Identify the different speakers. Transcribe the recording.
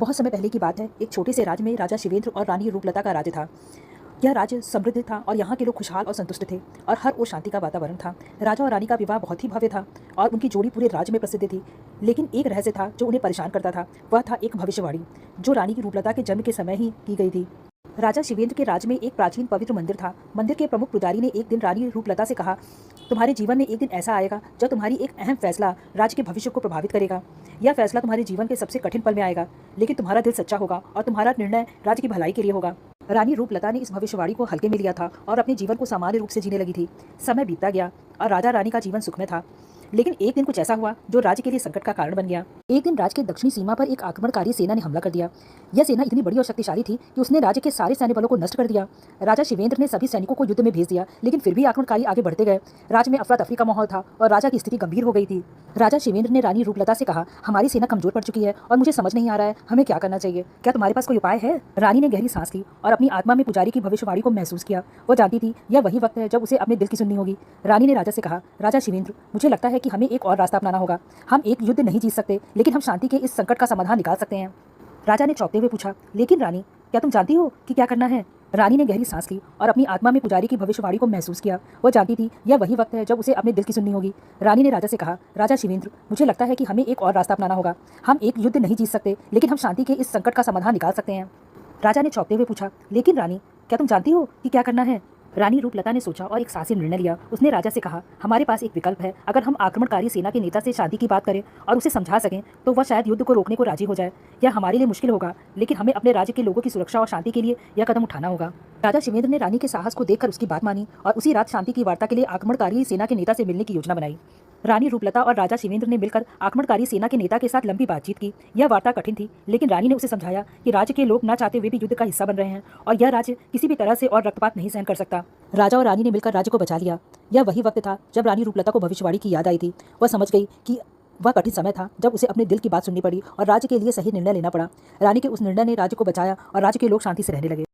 Speaker 1: बहुत समय पहले की बात है। एक छोटे से राज्य में राजा शिवेंद्र और रानी रूपलता का राज्य था। यह राज्य समृद्ध था और यहाँ के लोग खुशहाल और संतुष्ट थे और हर ओर शांति का वातावरण था। राजा और रानी का विवाह बहुत ही भव्य था और उनकी जोड़ी पूरे राज्य में प्रसिद्ध थी। लेकिन एक रहस्य था जो उन्हें परेशान करता था। वह था एक भविष्यवाणी जो रानी की रूपलता के जन्म के समय ही की गई थी। राजा शिवेंद्र के राज्य में एक प्राचीन पवित्र मंदिर था। मंदिर के प्रमुख पुजारी ने एक दिन रानी रूपलता से कहा, तुम्हारे जीवन में एक दिन ऐसा आएगा जब तुम्हारी एक अहम फैसला राज्य के भविष्य को प्रभावित करेगा। यह फैसला तुम्हारे जीवन के सबसे कठिन पल में आएगा, लेकिन तुम्हारा दिल सच्चा होगा और तुम्हारा निर्णय राज्य की भलाई के लिए होगा। रानी रूपलता ने इस भविष्यवाणी को हल्के में लिया था और अपने जीवन को सामान्य रूप से जीने लगी थी। समय बीतता गया और राजा रानी का जीवन सुखमय था। लेकिन एक दिन कुछ ऐसा हुआ जो राज्य के लिए संकट का कारण बन गया। एक दिन राज्य के दक्षिणी सीमा पर एक आक्रमणकारी सेना ने हमला कर दिया। यह सेना इतनी बड़ी और शक्तिशाली थी कि उसने राज्य के सारे सैन्य बलों को नष्ट कर दिया। राजा शिवेंद्र ने सभी सैनिकों को युद्ध में भेज दिया, लेकिन फिर भी आक्रमणकारी आगे बढ़ते गए। राज्य में अफरा तफरी का माहौल था और राजा की स्थिति गंभीर हो गई थी। राजा शिवेंद्र ने रानी रूपलता से कहा, हमारी सेना कमजोर पड़ चुकी है और मुझे समझ नहीं आ रहा है हमें क्या करना चाहिए। क्या तुम्हारे पास कोई उपाय है? रानी ने गहरी सांस ली और अपनी आत्मा में पुजारी की भविष्यवाणी को महसूस किया। वो जानती थी यह वही वक्त है जब उसे अपने दिल की सुननी होगी। रानी ने राजा से कहा, राजा शिवेंद्र, मुझे लगता है कि हमें एक और रास्ता अपनाना होगा। हम एक युद्ध नहीं जीत सकते, लेकिन हम शांति के इस संकट का समाधान निकाल सकते हैं। राजा ने चौंकते हुए पूछा, लेकिन रानी, क्या तुम जानती हो कि क्या करना है? रानी ने गहरी सांस ली और अपनी आत्मा में पुजारी की भविष्यवाणी को महसूस किया। वो जानती थी यह वही वक्त है जब उसे अपने दिल की सुननी होगी। रानी ने राजा से कहा, राजा शिवेंद्र, मुझे लगता है कि हमें एक और रास्ता अपनाना होगा। हम एक युद्ध नहीं जीत सकते, लेकिन हम शांति के इस संकट का समाधान निकाल सकते हैं। राजा ने चौंकते हुए पूछा, लेकिन रानी, क्या तुम जानती हो कि क्या करना है? रानी रूपलता ने सोचा और एक साहसी निर्णय लिया। उसने राजा से कहा, हमारे पास एक विकल्प है। अगर हम आक्रमणकारी सेना के नेता से शांति की बात करें और उसे समझा सकें तो वह शायद युद्ध को रोकने को राजी हो जाए। यह हमारे लिए मुश्किल होगा, लेकिन हमें अपने राज्य के लोगों की सुरक्षा और शांति के लिए यह कदम उठाना होगा। राजा शिवेंद्र ने रानी के साहस को देखकर उसकी बात मानी और उसी रात शांति की वार्ता के लिए आक्रमणकारी सेना के नेता से मिलने की योजना बनाई। रानी रूपलता और राजा शिवेंद्र ने मिलकर आक्रमणकारी सेना के नेता के साथ लंबी बातचीत की। यह वार्ता कठिन थी, लेकिन रानी ने उसे समझाया कि राज्य के लोग न चाहते हुए भी युद्ध का हिस्सा बन रहे हैं और यह राज्य किसी भी तरह से और रक्तपात नहीं सहन कर सकता। राजा और रानी ने मिलकर राज्य को बचा लिया। यह वही वक्त था जब रानी रूपलता को भविष्यवाणी की याद आई थी। वह समझ गई कि वह कठिन समय था जब उसे अपने दिल की बात सुननी पड़ी और राज्य के लिए सही निर्णय लेना पड़ा। रानी के उस निर्णय ने राज्य को बचाया और राज्य के लोग शांति से रहने लगे।